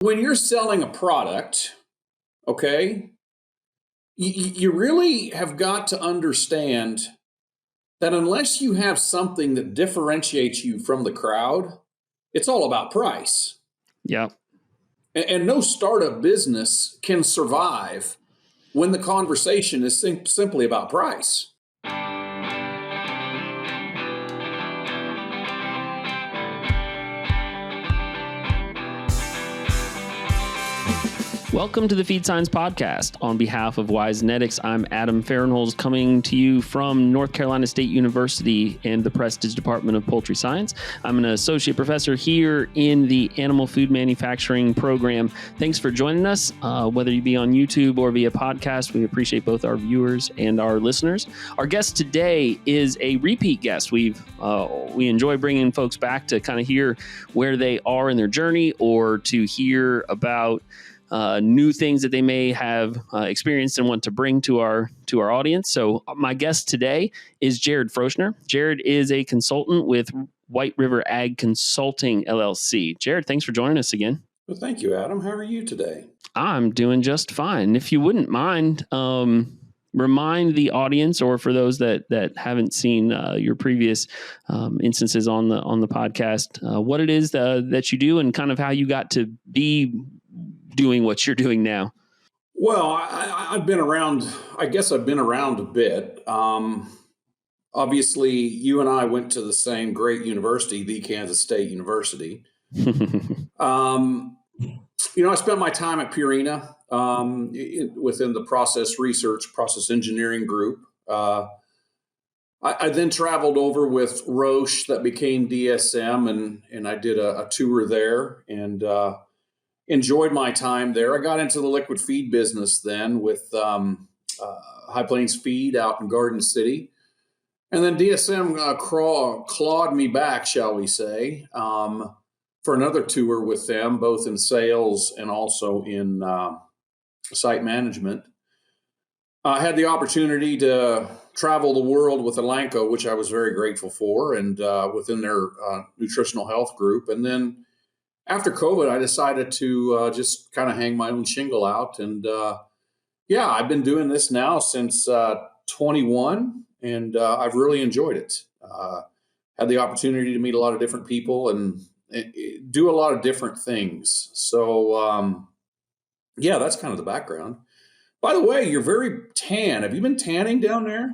When you're selling a product, okay, you really have got to understand that unless you have something that differentiates you from the crowd, it's all about price. Yeah. And no startup business can survive when the conversation is simply about price. Welcome to the Feed Science Podcast. On behalf of Wisenetics, I'm Adam Fahrenholz, coming to you from North Carolina State University and the Prestige Department of Poultry Science. I'm an associate professor here in the Animal Food Manufacturing program. Thanks for joining us, whether you be on YouTube or via podcast. We appreciate both our viewers and our listeners. Our guest today is a repeat guest. We enjoy bringing folks back to kind of hear where they are in their journey or to hear about new things that they may have experienced and want to bring to our audience. So my guest today is Jared Froetschner. Jared is a consultant with White River Ag Consulting, LLC. Jared, thanks for joining us again. Well, thank you, Adam. How are you today? I'm doing just fine. If you wouldn't mind, remind the audience, or for those that haven't seen your previous instances on the podcast, what it is that you do and kind of how you got to be doing what you're doing now. Well, I've been around. I guess I've been around a bit. Obviously, you and I went to the same great university, the Kansas State University. I spent my time at Purina within the process engineering group. I then traveled over with Roche, that became DSM, and I did a tour there and enjoyed my time there. I got into the liquid feed business then with High Plains Feed out in Garden City. And then DSM clawed me back, shall we say, for another tour with them, both in sales and also in site management. I had the opportunity to travel the world with Elanco, which I was very grateful for, and within their nutritional health group. And then after COVID, I decided to just kind of hang my own shingle out. And I've been doing this now since 21, and I've really enjoyed it. Had the opportunity to meet a lot of different people and do a lot of different things. So, that's kind of the background. By the way, you're very tan. Have you been tanning down there?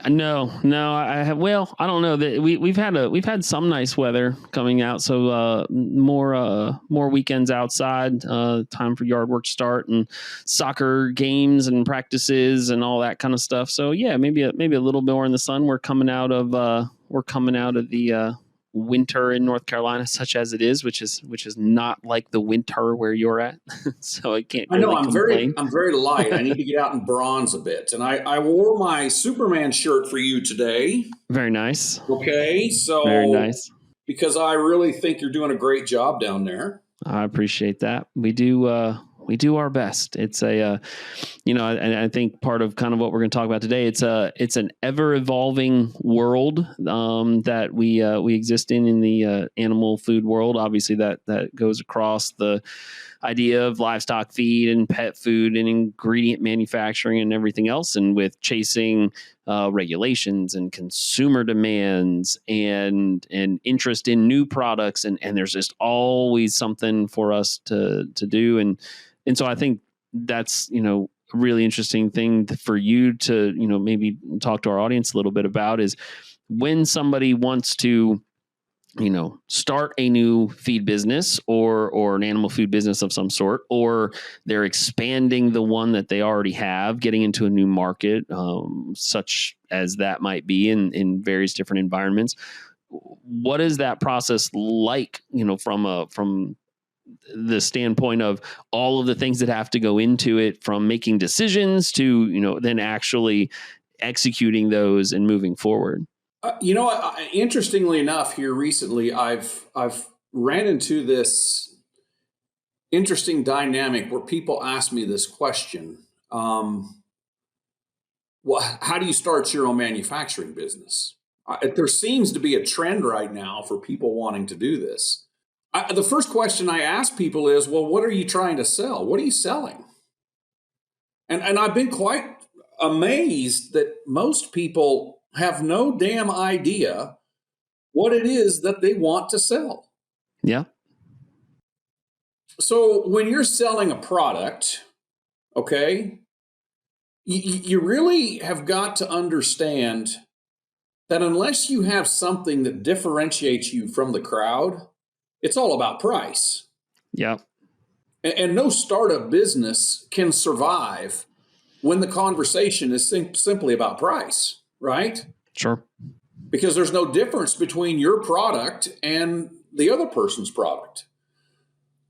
No, I have. Well, I don't know that we've had some nice weather coming out. So more weekends outside. Time for yard work to start and soccer games and practices and all that kind of stuff. So yeah, maybe a little bit more in the sun. We're coming out of the winter in North Carolina, such as it is, which is not like the winter where you're at. So I can't. Really I'm very light. I need to get out and bronze a bit. And I wore my Superman shirt for you today. Very nice. Okay, so very nice, because I really think you're doing a great job down there. I appreciate that. We do our best. It's I think part of kind of what we're going to talk about today, it's an ever evolving world that we exist in the animal food world. Obviously that goes across the idea of livestock feed and pet food and ingredient manufacturing and everything else. And with chasing regulations and consumer demands and interest in new products. And there's just always something for us to do. And so I think that's, a really interesting thing for you to, maybe talk to our audience a little bit about is when somebody wants to, start a new feed business or an animal food business of some sort, or they're expanding the one that they already have, getting into a new market, such as that might be in various different environments. What is that process like, from the standpoint of all of the things that have to go into it, from making decisions to, then actually executing those and moving forward? Interestingly enough, here recently, I've ran into this interesting dynamic where people ask me this question. How do you start your own manufacturing business? There seems to be a trend right now for people wanting to do this. The first question I ask people is, well, what are you trying to sell? What are you selling? And I've been quite amazed that most people have no damn idea what it is that they want to sell. Yeah. So when you're selling a product, okay, you really have got to understand that unless you have something that differentiates you from the crowd, it's all about price. Yeah. And no startup business can survive when the conversation is simply about price, right? Sure. Because there's no difference between your product and the other person's product.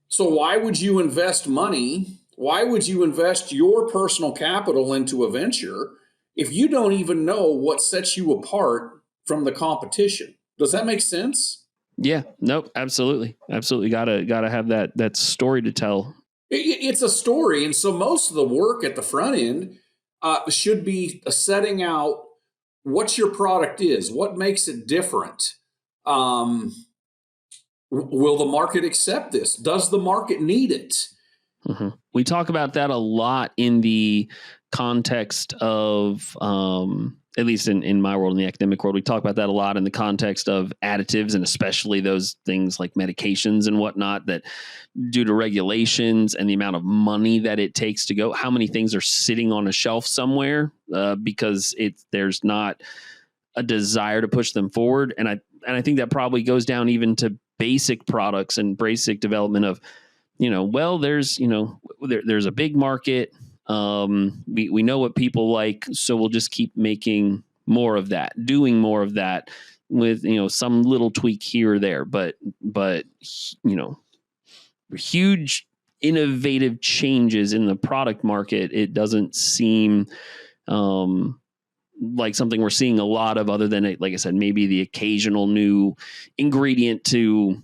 So why would you invest money? Why would you invest your personal capital into a venture if you don't even know what sets you apart from the competition? Does that make sense? Yeah. Nope. Absolutely. Absolutely. Gotta have that story to tell. It's a story. And so most of the work at the front end should be setting out what your product is, what makes it different. Will the market accept this? Does the market need it? Mm-hmm. We talk about that a lot in the context of, at least in my world, in the academic world, we talk about that a lot in the context of additives, and especially those things like medications and whatnot, that due to regulations and the amount of money that it takes to go, how many things are sitting on a shelf somewhere because there's not a desire to push them forward. And I think that probably goes down even to basic products and basic development of, well, there's a big market. We know what people like, so we'll just keep making more of that, doing more of that with some little tweak here or there. But huge innovative changes in the product market, it doesn't seem like something we're seeing a lot of, other than, like I said, maybe the occasional new ingredient to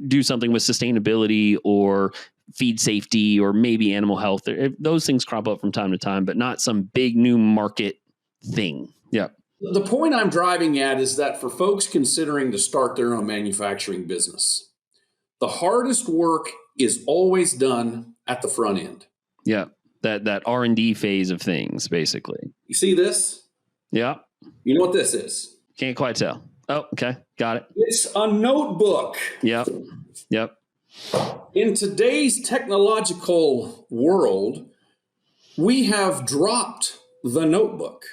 do something with sustainability or feed safety or maybe animal health. Those things crop up from time to time, but not some big new market thing. Yeah. The point I'm driving at is that for folks considering to start their own manufacturing business, the hardest work is always done at the front end. Yeah. That R&D phase of things, basically. You see this? Yeah. You know what this is? Can't quite tell. Oh, okay. Got it. It's a notebook. Yep. In today's technological world, we have dropped the notebook.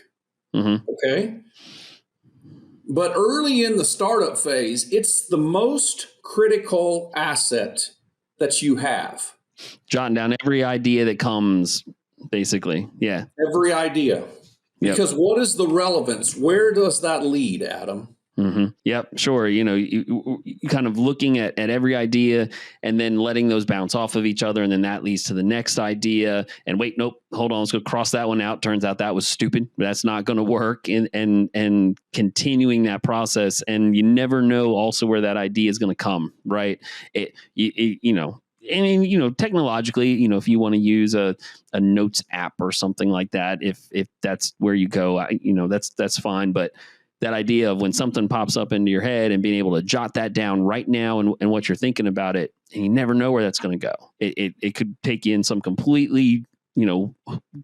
Mm-hmm. Okay. But early in the startup phase, it's the most critical asset that you have. Jotting down every idea that comes, basically. Yeah. Every idea. Because what is the relevance? Where does that lead, Adam? Mm-hmm. Yep, sure. You kind of looking at every idea and then letting those bounce off of each other. And then that leads to the next idea. And wait, nope, hold on. Let's go cross that one out. Turns out that was stupid. That's not going to work. And continuing that process. And you never know also where that idea is going to come, right? Technologically, if you want to use a notes app or something like that, if that's where you go, that's fine. But that idea of when something pops up into your head and being able to jot that down right now and what you're thinking about it, and you never know where that's going to go. It could take you in some completely,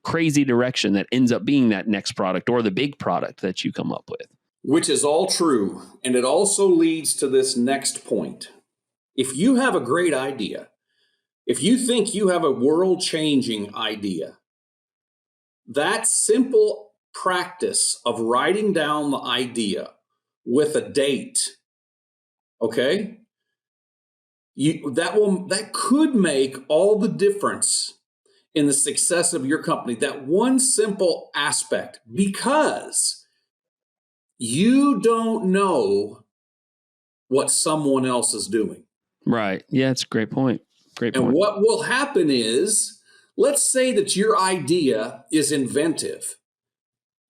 crazy direction that ends up being that next product or the big product that you come up with. Which is all true. And it also leads to this next point. If you have a great idea, if you think you have a world-changing idea, that simple practice of writing down the idea with a date, okay, that could make all the difference in the success of your company. That one simple aspect, because you don't know what someone else is doing. Right. Yeah, it's a great point. And what will happen is, let's say that your idea is inventive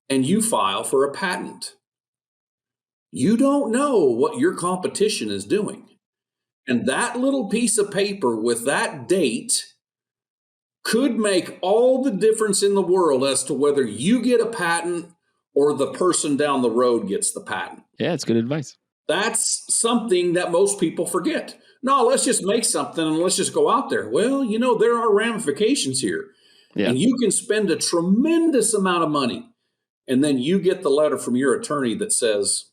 and you file for a patent. You don't know what your competition is doing. And that little piece of paper with that date could make all the difference in the world as to whether you get a patent or the person down the road gets the patent. Yeah, it's good advice. That's something that most people forget. No, let's just make something and let's just go out there. Well, there are ramifications here. Yeah. And you can spend a tremendous amount of money. And then you get the letter from your attorney that says,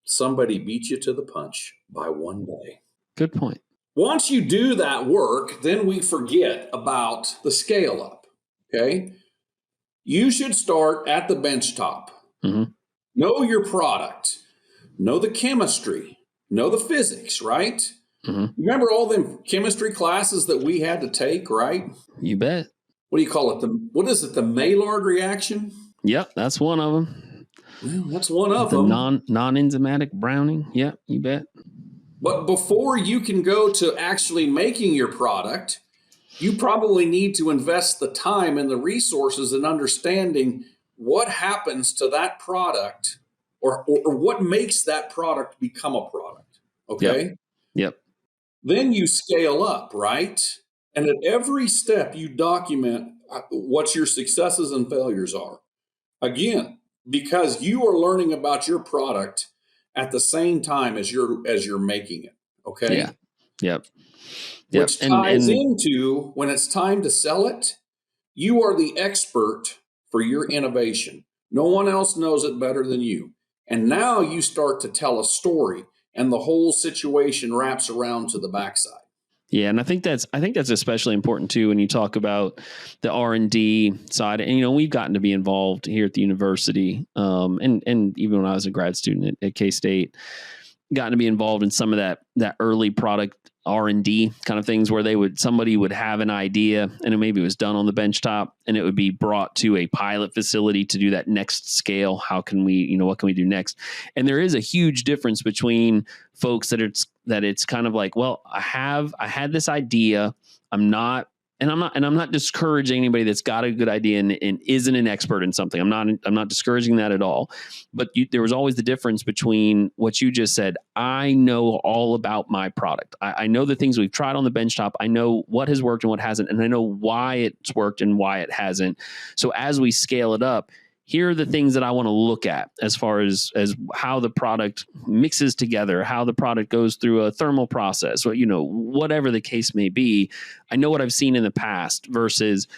somebody beat you to the punch by one day. Good point. Once you do that work, then we forget about the scale up. Okay. You should start at the bench top. Mm-hmm. Know your product, know the chemistry, know the physics, right? Mm-hmm. Remember all the chemistry classes that we had to take, right? You bet. What do you call it? What is it? The Maillard reaction? Yep, that's one of them. Well, that's one of the them. Non-enzymatic browning. Yep, you bet. But before you can go to actually making your product, you probably need to invest the time and the resources in understanding what happens to that product or what makes that product become a product. Okay. Yep. Then you scale up, right? And at every step, you document what your successes and failures are. Again, because you are learning about your product at the same time as you're making it. Okay. Yeah. Yep. Which ties into when it's time to sell it, you are the expert for your innovation. No one else knows it better than you. And now you start to tell a story and the whole situation wraps around to the backside. Yeah, and I think that's especially important too when you talk about the R&D side. And we've gotten to be involved here at the university, and even when I was a grad student at K-State, gotten to be involved in some of that early product R&D kind of things where somebody would have an idea and it maybe was done on the benchtop and it would be brought to a pilot facility to do that next scale. How can we, what can we do next? And there is a huge difference between folks that it's kind of like, well, I had this idea. I'm not discouraging anybody that's got a good idea and isn't an expert in something. I'm not discouraging that at all. But there was always the difference between what you just said. I know all about my product. I know the things we've tried on the benchtop. I know what has worked and what hasn't, and I know why it's worked and why it hasn't. So as we scale it up, here are the things that I want to look at as far as how the product mixes together, how the product goes through a thermal process, whatever the case may be. I know what I've seen in the past versus,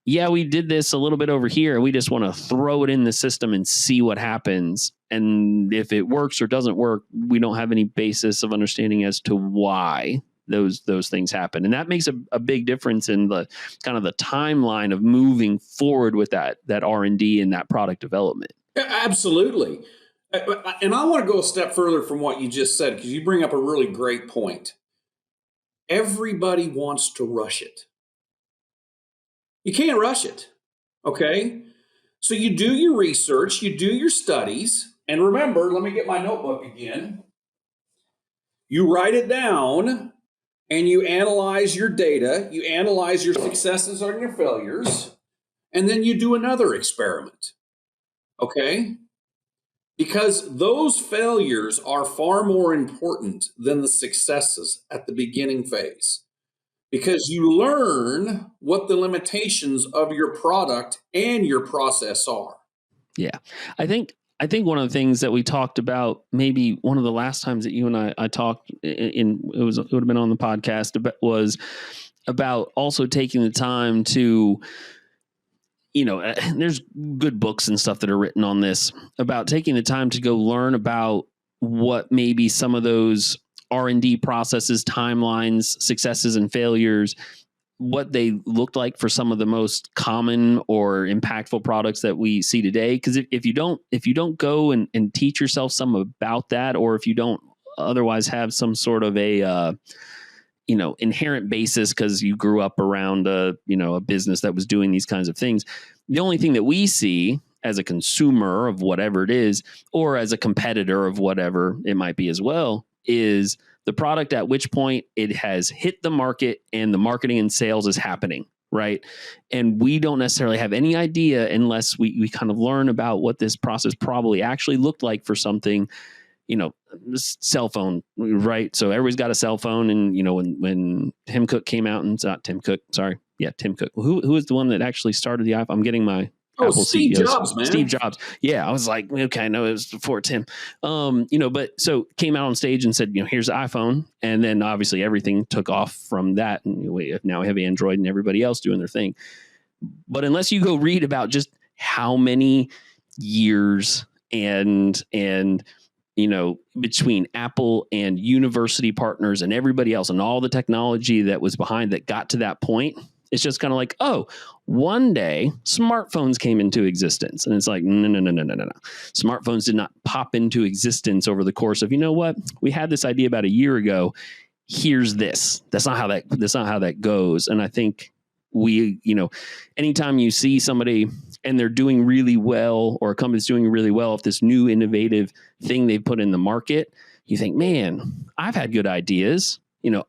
yeah, we did this a little bit over here and we just want to throw it in the system and see what happens. And if it works or doesn't work, we don't have any basis of understanding as to why those things happen. And that makes a big difference in the kind of the timeline of moving forward with that R&D and that product development. Absolutely. And I want to go a step further from what you just said, because you bring up a really great point. Everybody wants to rush it. You can't rush it. Okay. So you do your research, you do your studies, and remember, let me get my notebook again. You write it down. And you analyze your data, you analyze your successes and your failures, and then you do another experiment. Okay? Because those failures are far more important than the successes at the beginning phase. Because you learn what the limitations of your product and your process are. Yeah. I think one of the things that we talked about, maybe one of the last times that you and I talked it would have been on the podcast, was about also taking the time to, there's good books and stuff that are written on this about taking the time to go learn about what maybe some of those R&D processes, timelines, successes and failures, what they looked like for some of the most common or impactful products that we see today. Because if you don't go and teach yourself some about that, or if you don't otherwise have some sort of a inherent basis because you grew up around a business that was doing these kinds of things, the only thing that we see as a consumer of whatever it is, or as a competitor of whatever it might be as well, is the product at which point it has hit the market and the marketing and sales is happening, right? And we don't necessarily have any idea unless we kind of learn about what this process probably actually looked like for something, cell phone, right? So everybody's got a cell phone, and when Tim Cook came out, and it's not Tim Cook, sorry, yeah, Tim Cook. Who is the one that actually started the iPhone? I'm getting my Oh, Apple Steve CEO, Jobs, Steve man. Jobs. Yeah, I was like, okay, I know it was before Tim. But so came out on stage and said, here's the iPhone, and then obviously everything took off from that, and now we have Android and everybody else doing their thing. But unless you go read about just how many years and between Apple and university partners and everybody else and all the technology that was behind that got to that point, it's just kind of like, oh, one day smartphones came into existence. And it's like, no. Smartphones did not pop into existence over the course of, we had this idea about a year ago. Here's this. That's not how that goes. And I think anytime you see somebody and they're doing really well, or a company's doing really well, if this new innovative thing they put in the market, you think, man, I've had good ideas.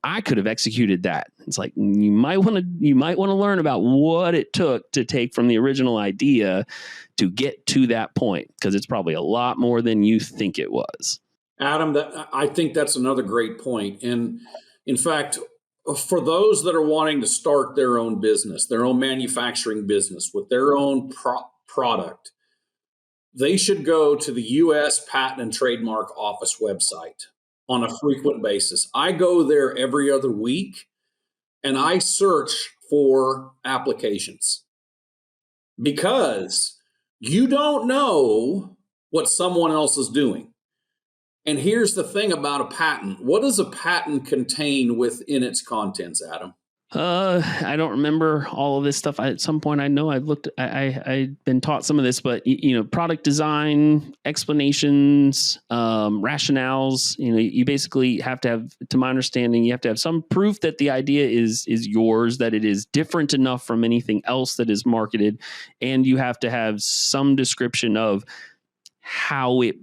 I could have executed that. It's like, you might want to learn about what it took to take from the original idea to get to that point, because it's probably a lot more than you think it was. Adam, I think that's another great point. And in fact, for those that are wanting to start their own business, their own manufacturing business with their own product, they should go to the U.S. Patent and Trademark Office website on a frequent basis. I go there every other week and I search for applications, because you don't know what someone else is doing. And here's the thing about a patent. What does a patent contain within its contents, Adam? I don't remember all of this stuff. At some point, I know I've been taught some of this, but product design, explanations, rationales. You basically have to have, to my understanding, you have to have some proof that the idea is yours, that it is different enough from anything else that is marketed, and you have to have some description of how it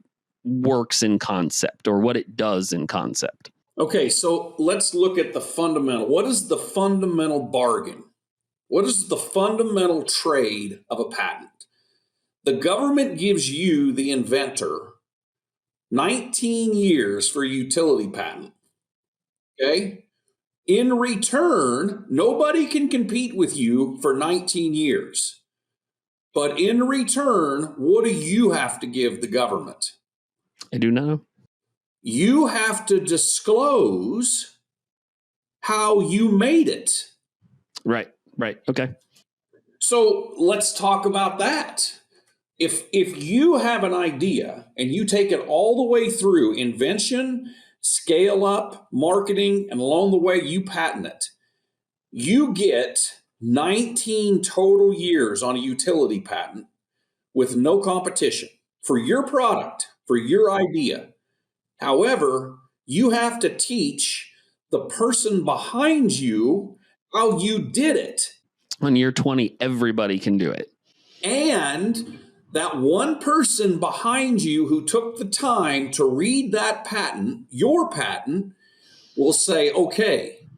works in concept, or what it does in concept. Okay, so let's look at the fundamental. What is the fundamental bargain? What is the fundamental trade of a patent? The government gives you, the inventor, 19 years for a utility patent. Okay? In return, nobody can compete with you for 19 years. But in return, what do you have to give the government? I do not know. You have to disclose how you made it. Right. Okay. So let's talk about that. If you have an idea and you take it all the way through invention, scale up, marketing, and along the way you patent it, you get 19 total years on a utility patent with no competition for your product, for your idea. However, you have to teach the person behind you how you did it. On year 20, everybody can do it. And that one person behind you who took the time to read that patent, your patent, will say, okay,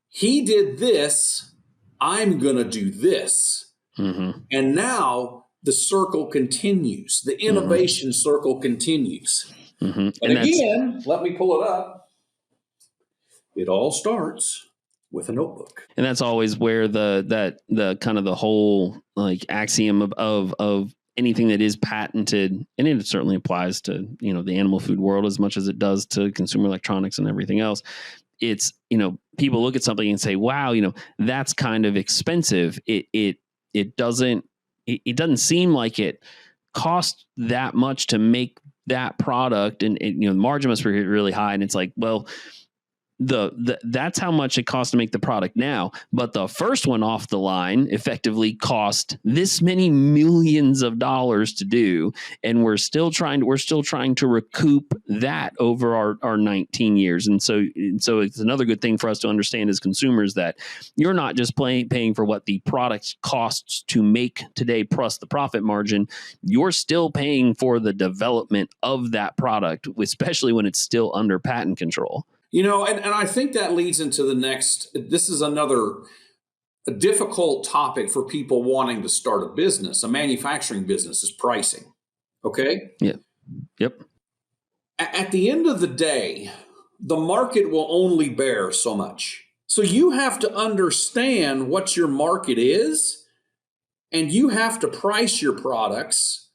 he did this, I'm going to do this. Mm-hmm. And now the circle continues. The innovation circle continues. Mm-hmm. And again, let me pull it up. It all starts with a notebook. And that's always where the kind of the whole like axiom of anything that is patented, and it certainly applies to, the animal food world as much as it does to consumer electronics and everything else. It's, people look at something and say, wow, that's kind of expensive. It doesn't seem like it costs that much to make that product, and the margin must be really high. And it's like, well, that's how much it costs to make the product now. But the first one off the line effectively cost this many millions of dollars to do. And we're still trying to recoup that over our 19 years. And so it's another good thing for us to understand as consumers that you're not just paying for what the product costs to make today plus the profit margin. You're still paying for the development of that product, especially when it's still under patent control. And I think that leads into the next. This is another difficult topic for people wanting to start a business, a manufacturing business, is pricing. Okay? Yeah. Yep. At the end of the day, the market will only bear so much. So you have to understand what your market is And you have to price your products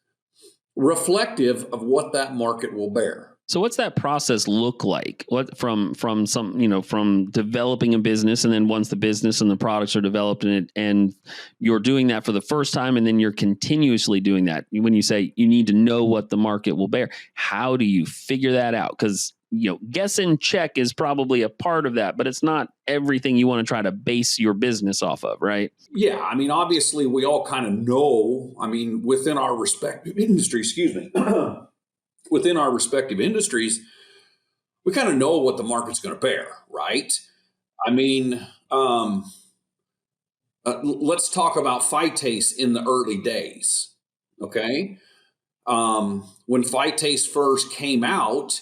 reflective of what that market will bear. So what's that process look like? What from from developing a business, and then once the business and the products are developed and you're doing that for the first time, and then you're continuously doing that. When you say you need to know what the market will bear, how do you figure that out? Because guess and check is probably a part of that, but it's not everything you want to try to base your business off of, right? Yeah, I mean, obviously, we all kind of know. I mean, within our respective industry, excuse me. Within our respective industries, we kind of know what the market's going to bear, right? I mean, let's talk about phytase in the early days, okay? When phytase first came out,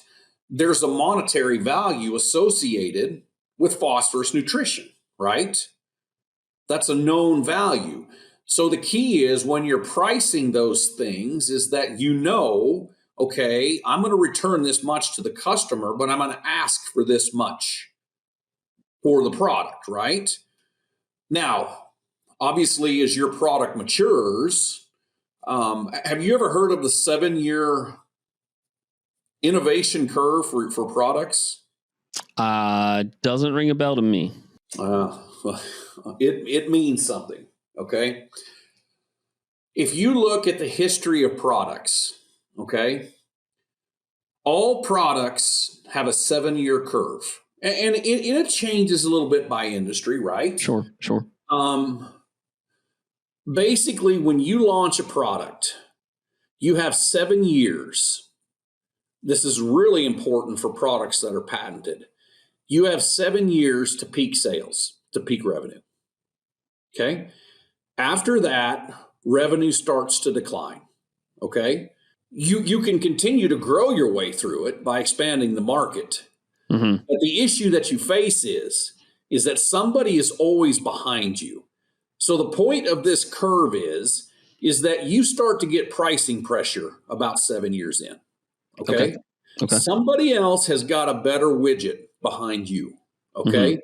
there's a monetary value associated with phosphorus nutrition, right? That's a known value. So the key is when you're pricing those things is that okay, I'm going to return this much to the customer, but I'm going to ask for this much for the product, right? Now, obviously, as your product matures, have you ever heard of the 7-year innovation curve for products? Doesn't ring a bell to me. It means something, okay? If you look at the history of products, okay, all products have a 7-year curve, and it changes a little bit by industry, right? Sure. Basically, when you launch a product, you have 7 years. This is really important for products that are patented. You have 7 years to peak sales, to peak revenue. Okay? After that, revenue starts to decline. Okay? You can continue to grow your way through it by expanding the market. Mm-hmm. But the issue that you face is that somebody is always behind you. So the point of this curve is that you start to get pricing pressure about 7 years in. Okay. Somebody else has got a better widget behind you. Okay. Mm-hmm.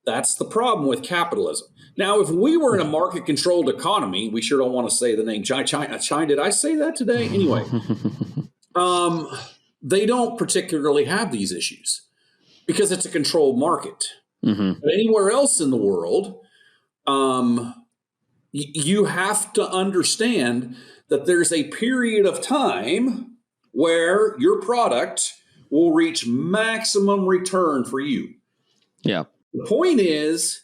That's the problem with capitalism. Now, if we were in a market-controlled economy, we sure don't want to say the name China. Did I say that today? Anyway, they don't particularly have these issues because it's a controlled market. Mm-hmm. But anywhere else in the world, you have to understand that there's a period of time where your product will reach maximum return for you. Yeah. The point is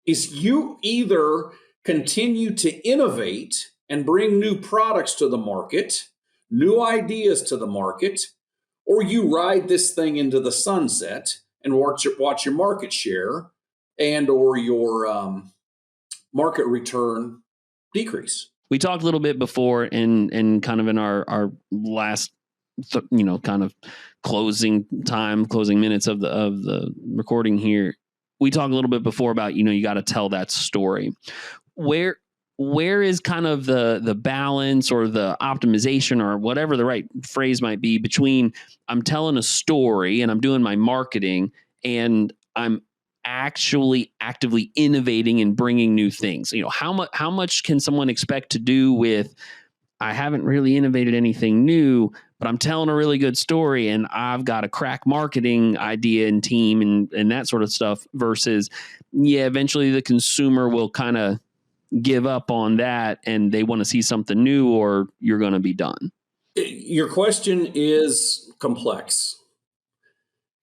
you either continue to innovate and bring new products to the market, new ideas to the market, or you ride this thing into the sunset and watch your market share and or your market return decrease. We talked a little bit before in kind of in our last kind of closing minutes of the recording here. We talked a little bit before about, you got to tell that story. Where is kind of the balance or the optimization or whatever the right phrase might be between I'm telling a story and I'm doing my marketing and I'm actually actively innovating and bringing new things? How much can someone expect to do with, I haven't really innovated anything new, but I'm telling a really good story and I've got a crack marketing idea and team and that sort of stuff, versus, eventually the consumer will kind of give up on that and they want to see something new or you're going to be done. Your question is complex,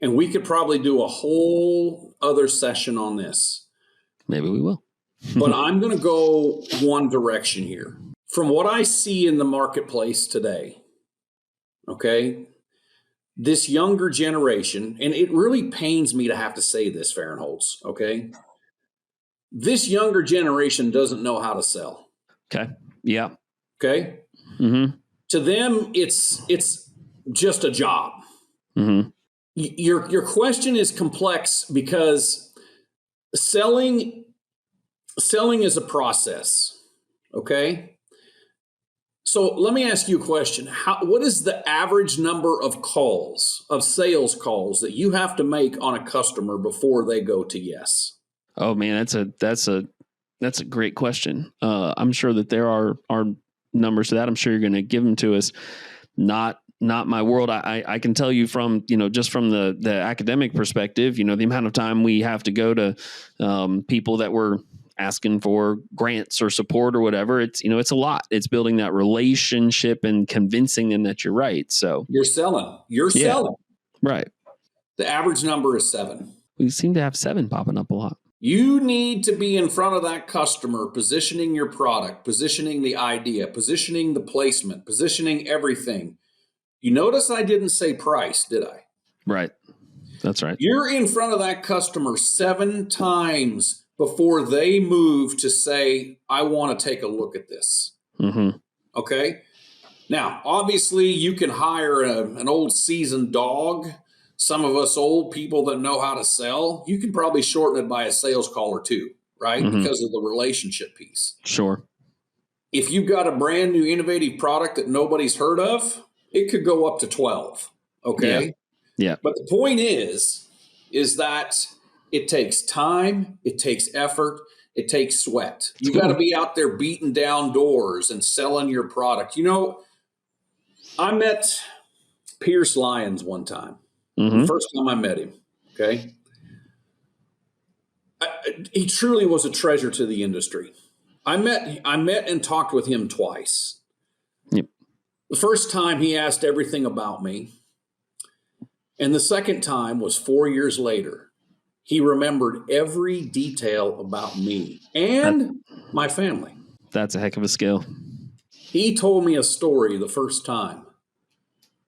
and we could probably do a whole other session on this. Maybe we will. But I'm going to go one direction here. From what I see in the marketplace today, okay, this younger generation, and it really pains me to have to say this, Fahrenholtz, okay? This younger generation doesn't know how to sell. Okay. Yeah. Okay. Mm-hmm. To them, it's just a job. Mm-hmm. Your question is complex because selling is a process. Okay. So let me ask you a question. What is the average number of sales calls that you have to make on a customer before they go to yes? Oh man, that's a That's a great question. I'm sure that there are numbers to that. I'm sure you're going to give them to us. Not my world. I can tell you from, just from the academic perspective, the amount of time we have to go to people that we're asking for grants or support or whatever. It's a lot. It's building that relationship and convincing them that you're right. So You're selling. Right. The average number is 7. We seem to have 7 popping up a lot. You need to be in front of that customer, positioning your product, positioning the idea, positioning the placement, positioning everything. You notice I didn't say price, did I? Right. That's right. You're in front of that customer 7 times before they move to say, I want to take a look at this. Mm-hmm. Okay. Now, obviously, you can hire an old seasoned dog. Some of us old people that know how to sell, you can probably shorten it by a sales call or 2, right? Mm-hmm. Because of the relationship piece. Sure. If you've got a brand new innovative product that nobody's heard of, it could go up to 12. Okay. Yeah. But the point is that it takes time, it takes effort, it takes sweat. You got to be out there beating down doors and selling your product. I met Pierce Lyons one time. Mm-hmm. The first time I met him. Okay. He truly was a treasure to the industry. I met and talked with him twice. Yep. The first time he asked everything about me. And the second time was 4 years later. He remembered every detail about me and my family. That's a heck of a skill. He told me a story the first time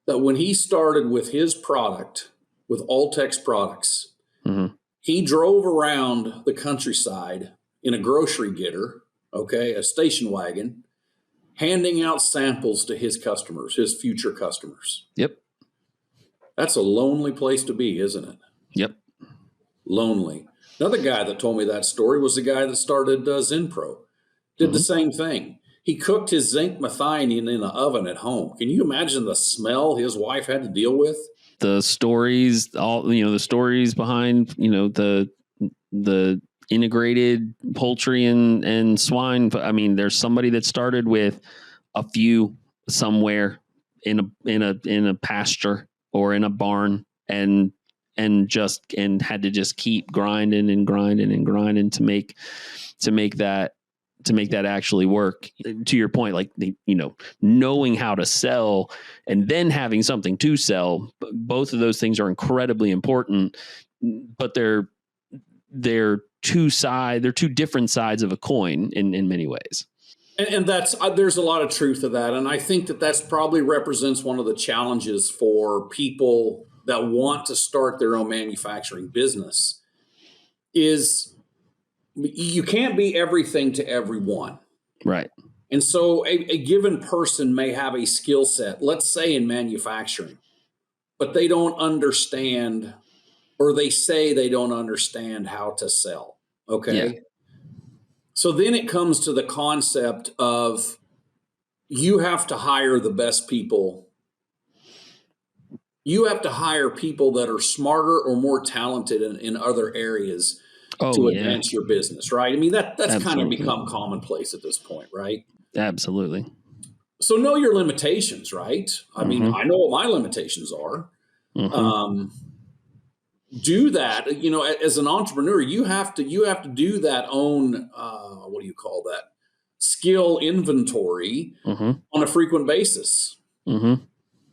that when he started with his product, with Altex products, mm-hmm. he drove around the countryside in a grocery getter, a station wagon, handing out samples to his customers, his future customers. Yep. That's a lonely place to be, isn't it? Yep. Lonely. Another guy that told me that story was the guy that started Zenpro. Did mm-hmm. the same thing. He cooked his zinc methionine in the oven at home. Can you imagine the smell his wife had to deal with? The stories, the stories behind, the integrated poultry and swine. I mean, there's somebody that started with a few somewhere in a pasture or in a barn and had to just keep grinding and grinding and grinding to make that actually work. To your point, like knowing how to sell and then having something to sell, both of those things are incredibly important, but they're two different sides of a coin in many ways. And that's there's a lot of truth to that. And I think that's probably represents one of the challenges for people that want to start their own manufacturing business is you can't be everything to everyone. Right. And so a given person may have a skill set, let's say in manufacturing, but they don't understand, or they say they don't understand how to sell. Okay. Yeah. So then it comes to the concept of you have to hire the best people. You have to hire people that are smarter or more talented in other areas to advance your business, right? I mean, that's Absolutely. kind of become commonplace at this point, right? Absolutely. So know your limitations, right? I mm-hmm. mean, I know what my limitations are. Mm-hmm. Do that, as an entrepreneur, you have to do that own, what do you call that? Skill inventory mm-hmm. on a frequent basis. Mm-hmm.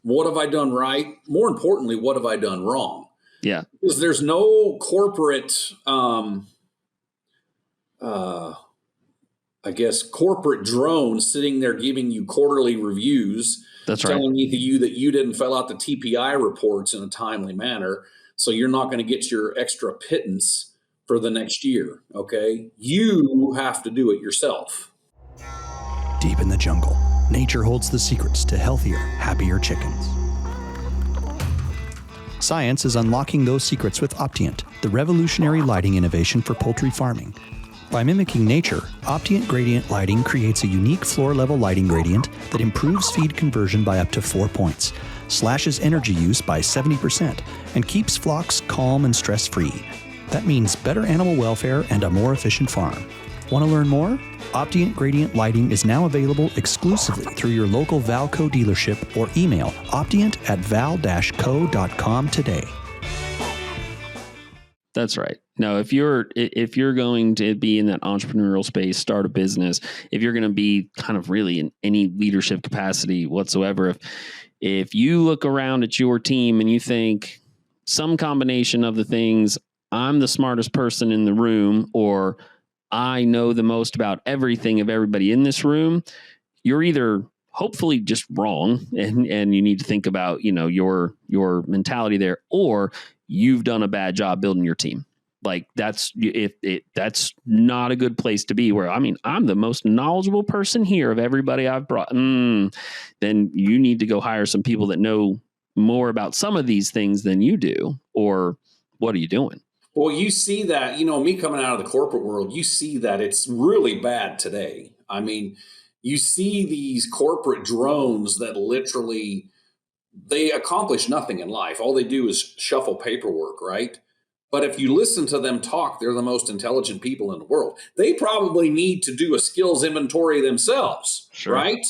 What have I done right? More importantly, what have I done wrong? Yeah. Because there's no corporate, corporate drone sitting there giving you quarterly reviews. That's right. Telling you that you didn't fill out the TPI reports in a timely manner. So you're not going to get your extra pittance for the next year. Okay. You have to do it yourself. Deep in the jungle, nature holds the secrets to healthier, happier chickens. Science is unlocking those secrets with Optient, the revolutionary lighting innovation for poultry farming. By mimicking nature, Optient gradient lighting creates a unique floor-level lighting gradient that improves feed conversion by up to 4 points, slashes energy use by 70%, and keeps flocks calm and stress-free. That means better animal welfare and a more efficient farm. Want to learn more? Optient Gradient Lighting is now available exclusively through your local Valco dealership or email optient@val-co.com today. That's right. No, if you're going to be in that entrepreneurial space, start a business, if you're going to be kind of really in any leadership capacity whatsoever, if you look around at your team and you think some combination of the things, I'm the smartest person in the room, or I know the most about everything of everybody in this room, you're either hopefully just wrong and you need to think about, your mentality there, or you've done a bad job building your team. Like that's not a good place to be, where, I'm the most knowledgeable person here of everybody I've brought. Then you need to go hire some people that know more about some of these things than you do, or what are you doing? Well, you see that, me coming out of the corporate world, you see that it's really bad today. You see these corporate drones that literally, they accomplish nothing in life. All they do is shuffle paperwork, right? But if you listen to them talk, they're the most intelligent people in the world. They probably need to do a skills inventory themselves, Sure. Right?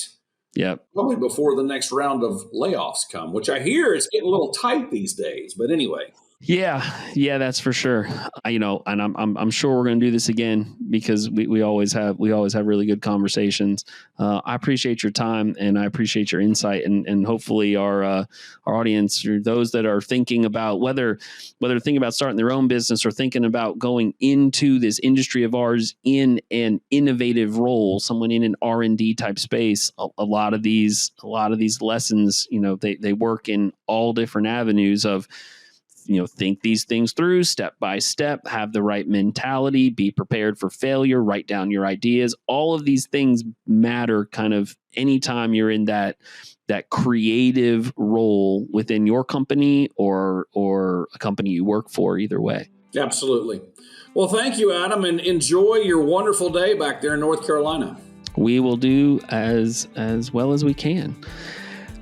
Yep. Probably before the next round of layoffs come, which I hear is getting a little tight these days. But anyway. Yeah, that's for sure. And I'm sure we're going to do this again, because we always have really good conversations. I appreciate your time, and I appreciate your insight, and hopefully our audience, or those that are thinking about whether thinking about starting their own business or thinking about going into this industry of ours in an innovative role, someone in an R&D type space. A lot of these lessons, they work in all different avenues of, think these things through step by step, have the right mentality, be prepared for failure, write down your ideas. All of these things matter kind of anytime you're in that creative role within your company or a company you work for, either way. Absolutely. Well, thank you, Adam, and enjoy your wonderful day back there in North Carolina. We will do as well as we can.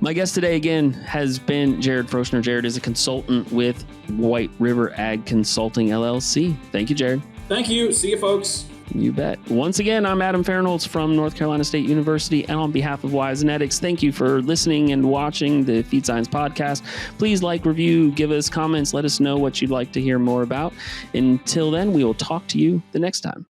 My guest today, again, has been Jared Froetschner. Jared is a consultant with White River Ag Consulting, LLC. Thank you, Jared. Thank you. See you, folks. You bet. Once again, I'm Adam Fahrenholtz from North Carolina State University, and on behalf of Wisenetics, thank you for listening and watching the Feed Science Podcast. Please like, review, give us comments, let us know what you'd like to hear more about. Until then, we will talk to you the next time.